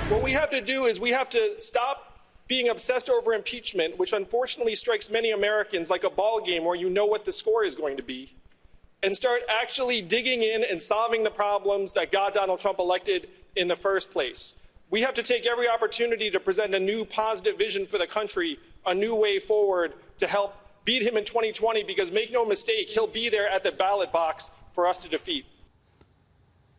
What we have to do is we have to stop being obsessed over impeachment, which unfortunately strikes many Americans like a ball game where you know what the score is going to be, and start actually digging in and solving the problems that got Donald Trump elected in the first place. We have to take every opportunity to present a new positive vision for the country, a new way forward to help beat him in 2020, because make no mistake, he'll be there at the ballot box for us to defeat.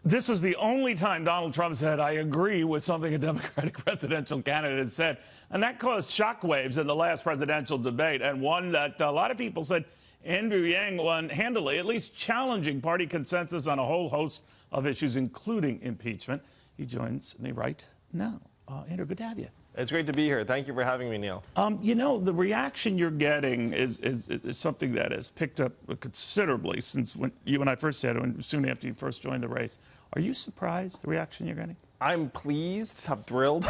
This was the only time Donald Trump said, I agree with something a Democratic presidential candidate said. And that caused shockwaves in the last presidential debate, and one that a lot of people said Andrew Yang won handily, at least challenging party consensus on a whole host of issues, including impeachment. He joins me right now. Andrew, good to have you. It's great to be here. Thank you for having me, Neil. You know, the reaction you're getting is something that has picked up considerably since when you and I first had it, soon after you first joined the race. Are you surprised, the reaction you're getting? I'm pleased. I'm thrilled.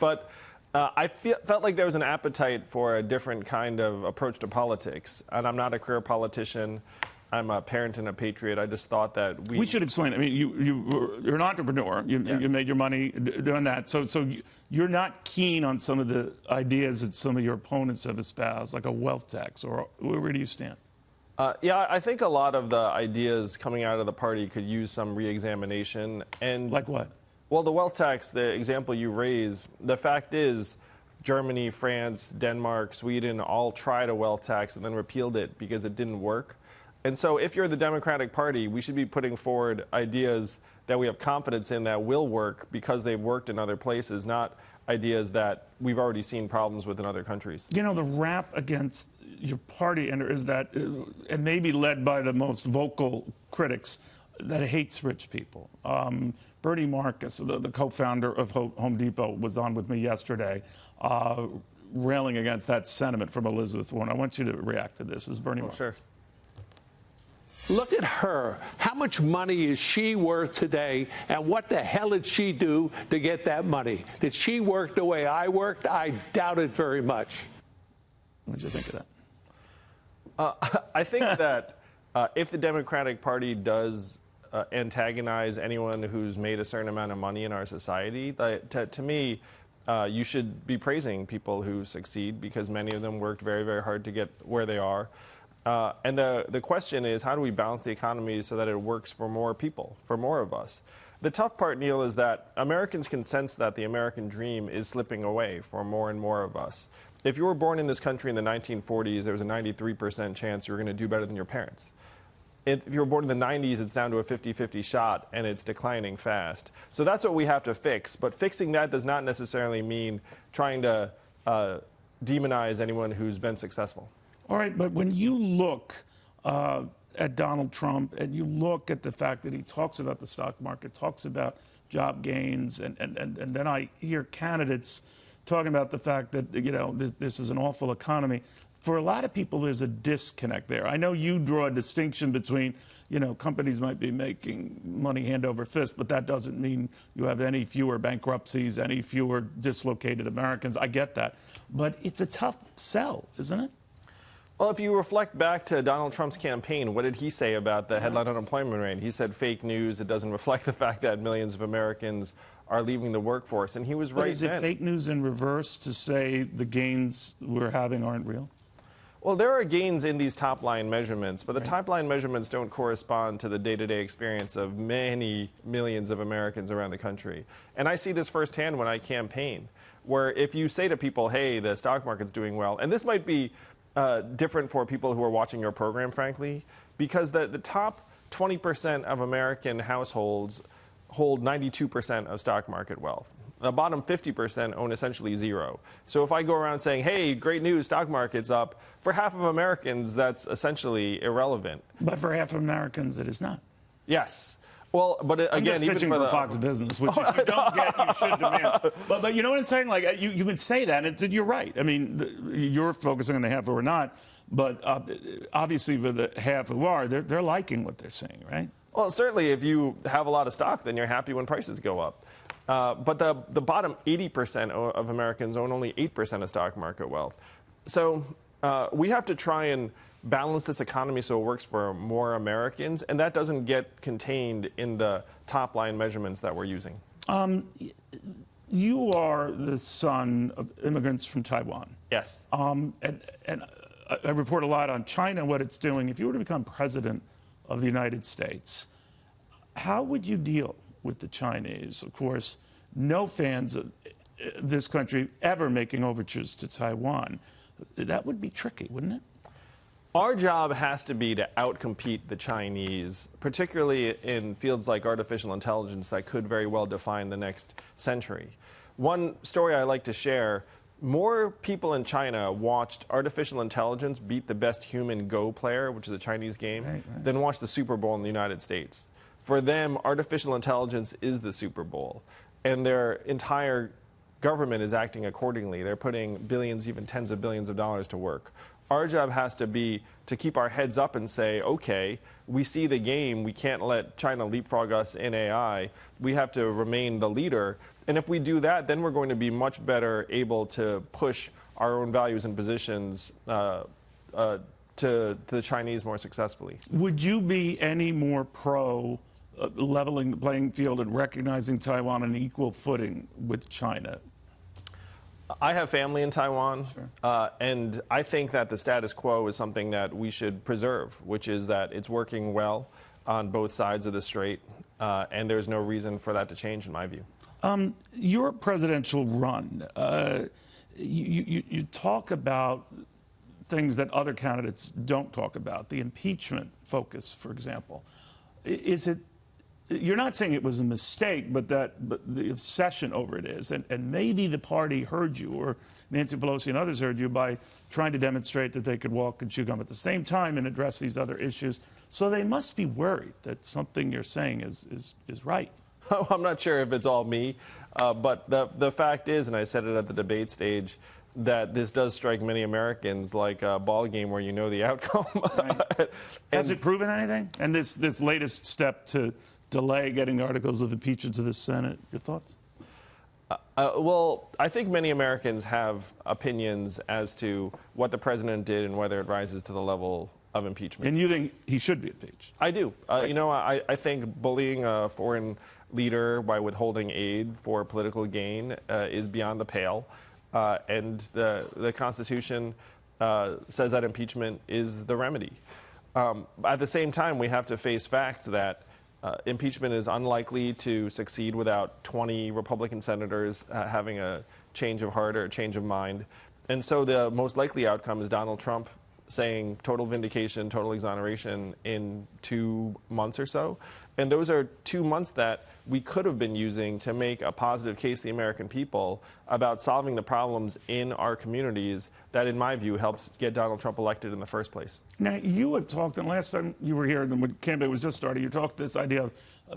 But I felt like there was an appetite for a different kind of approach to politics. And I'm not a career politician. I'm a parent and a patriot. I just thought that we should explain. I mean, you're an entrepreneur. Yes. You made your money doing that. So you're not keen on some of the ideas that some of your opponents have espoused, like a wealth tax, or where do you stand? Yeah, I think a lot of the ideas coming out of the party could use some re-examination. And like what? Well, the wealth tax, the example you raise, the fact is Germany, France, Denmark, Sweden all tried a wealth tax and then repealed it because it didn't work. And so if you're the Democratic Party, we should be putting forward ideas that we have confidence in that will work because they've worked in other places, not ideas that we've already seen problems with in other countries. You know, the rap against your party is that, and maybe led by the most vocal critics, that it hates rich people. Bernie Marcus, the co-founder of Home Depot, was on with me yesterday, railing against that sentiment from Elizabeth Warren. I want you to react to this. This is Bernie Marcus. Sure. Look at her. How much money is she worth today, and what the hell did she do to get that money? Did she work the way I worked? I doubt it very much. What did you think of that? I think that if the Democratic Party does antagonize anyone who's made a certain amount of money in our society, to me, you should be praising people who succeed because many of them worked very, very hard to get where they are. And the question is, how do we balance the economy so that it works for more people, for more of us? The tough part, Neil, is that Americans can sense that the American dream is slipping away for more and more of us. If you were born in this country in the 1940s, there was a 93% chance you were going to do better than your parents. If you were born in the 90s, it's down to a 50-50 shot, and it's declining fast. So that's what we have to fix. But fixing that does not necessarily mean trying to demonize anyone who's been successful. All right, but when you look at Donald Trump and you look at the fact that he talks about the stock market, talks about job gains, and then I hear candidates talking about the fact that, you know, this is an awful economy. For a lot of people, there's a disconnect there. I know you draw a distinction between, you know, companies might be making money hand over fist, but that doesn't mean you have any fewer bankruptcies, any fewer dislocated Americans. I get that. But it's a tough sell, isn't it? Well, if you reflect back to Donald Trump's campaign, what did he say about the headline unemployment rate? He said fake news. It doesn't reflect the fact that millions of Americans are leaving the workforce. And he was right then. Is it fake news in reverse to say the gains we're having aren't real? Well, there are gains in these top-line measurements, but the top-line measurements don't correspond to the day-to-day experience of many millions of Americans around the country. And I see this firsthand when I campaign, where if you say to people, hey, the stock market's doing well, and this might be different for people who are watching your program, frankly, because the top 20% of American households hold 92% of stock market wealth. The bottom 50% own essentially zero. So if I go around saying, hey, great news, stock market's up, for half of Americans, that's essentially irrelevant. But for half of Americans, it is not. Yes. Well, but again, even for the Fox Business, which if you don't get, you should demand. But you know what I'm saying? Like you can say that, and you're right. I mean, you're focusing on the half who are not, but obviously for the half who are, they're liking what they're seeing, right? Well, certainly, if you have a lot of stock, then you're happy when prices go up. But the bottom 80% of Americans own only 8% of stock market wealth. So we have to try and balance this economy so it works for more Americans, and that doesn't get contained in the top-line measurements that we're using. You are the son of immigrants from Taiwan. Yes. And I report a lot on China and what it's doing. If you were to become president of the United States, how would you deal with the Chinese? Of course, no fans of this country ever making overtures to Taiwan. That would be tricky, wouldn't it? Our job has to be to outcompete the Chinese, particularly in fields like artificial intelligence that could very well define the next century. One story I like to share, more people in China watched artificial intelligence beat the best human Go player, which is a Chinese game, than watched the Super Bowl in the United States. For them, artificial intelligence is the Super Bowl, and their entire government is acting accordingly. They're putting billions, even tens of billions of dollars to work. Our job has to be to keep our heads up and say, okay, we see the game. We can't let China leapfrog us in AI. We have to remain the leader. And if we do that, then we're going to be much better able to push our own values and positions to the Chinese more successfully. Would you be any more pro leveling the playing field and recognizing Taiwan on an equal footing with China? I have family in Taiwan, Sure. and I think that the status quo is something that we should preserve, which is that it's working well on both sides of the strait, and there's no reason for that to change, in my view. Your presidential run, you talk about things that other candidates don't talk about, the impeachment focus, for example. Is it? You're not saying it was a mistake, but the obsession over it is. And maybe the party heard you, or Nancy Pelosi and others heard you, by trying to demonstrate that they could walk and chew gum at the same time and address these other issues. So they must be worried that something you're saying is right. I'm not sure if it's all me, but the fact is, and I said it at the debate stage, that this does strike many Americans like a ball game where you know the outcome. Right. Has it proven anything? And this latest step to delay getting the articles of impeachment to the Senate, your thoughts? Well, I think many Americans have opinions as to what the president did and whether it rises to the level of impeachment. And you think he should be impeached? I do. You know, I think bullying a foreign leader by withholding aid for political gain is beyond the pale. And the Constitution says that impeachment is the remedy. At the same time, we have to face facts that impeachment is unlikely to succeed without 20 Republican senators having a change of heart or a change of mind. And so the most likely outcome is Donald Trump saying total vindication, total exoneration in 2 months or so. And those are 2 months that we could have been using to make a positive case to the American people about solving the problems in our communities that, in my view, helped get Donald Trump elected in the first place. Now, you have talked, and last time you were here, when campaign was just starting, you talked this idea of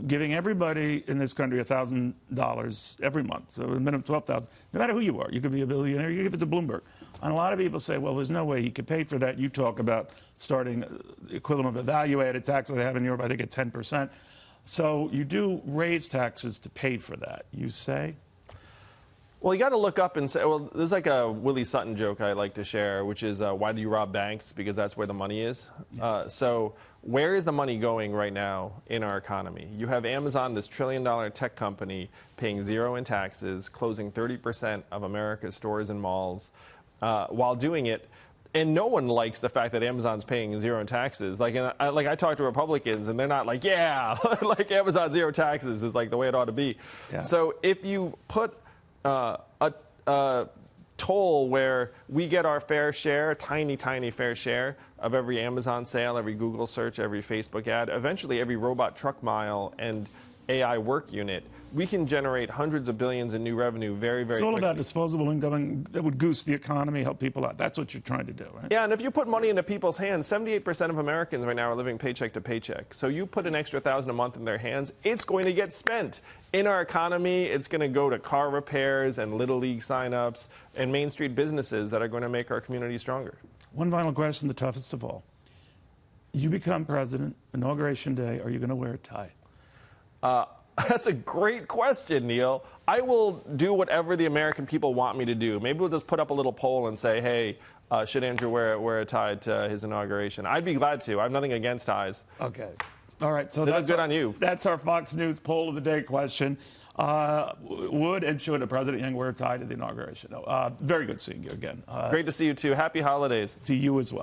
giving everybody in this country $1,000 every month, so a minimum $12,000, no matter who you are. You could be a billionaire, you give it to Bloomberg. And a lot of people say, well, there's no way he could pay for that. You talk about starting the equivalent of a value-added tax that they have in Europe, I think at 10%. So you do raise taxes to pay for that, you say? Well, you got to look up and say, well, there's like a Willie Sutton joke I like to share, which is, why do you rob banks? Because that's where the money is. So where is the money going right now in our economy? You have Amazon, this trillion-dollar tech company, paying zero in taxes, closing 30% of America's stores and malls, while doing it. And no one likes the fact that Amazon's paying zero in taxes. I talk to Republicans, and they're not like, yeah, like Amazon zero taxes is like the way it ought to be. Yeah. So if you put a toll where we get our fair share, tiny, tiny fair share of every Amazon sale, every Google search, every Facebook ad, eventually every robot truck mile and AI work unit, we can generate hundreds of billions in new revenue very, very quickly. It's all about disposable income that would goose the economy, help people out. That's what you're trying to do, right? Yeah, and if you put money into people's hands, 78% of Americans right now are living paycheck to paycheck. So you put an extra $1,000 a month in their hands, it's going to get spent. In our economy, it's going to go to car repairs and Little League signups and Main Street businesses that are going to make our community stronger. One final question, the toughest of all. You become president, Inauguration Day, are you going to wear a tie? That's a great question, Neil. I will do whatever the American people want me to do. Maybe we'll just put up a little poll and say, hey, should Andrew wear a tie to his inauguration? I'd be glad to. I have nothing against ties. Okay. All right. So that's good on you. That's our Fox News poll of the day question. would and should a President Yang wear a tie to the inauguration? No. Very good seeing you again. Great to see you too. Happy holidays. To you as well.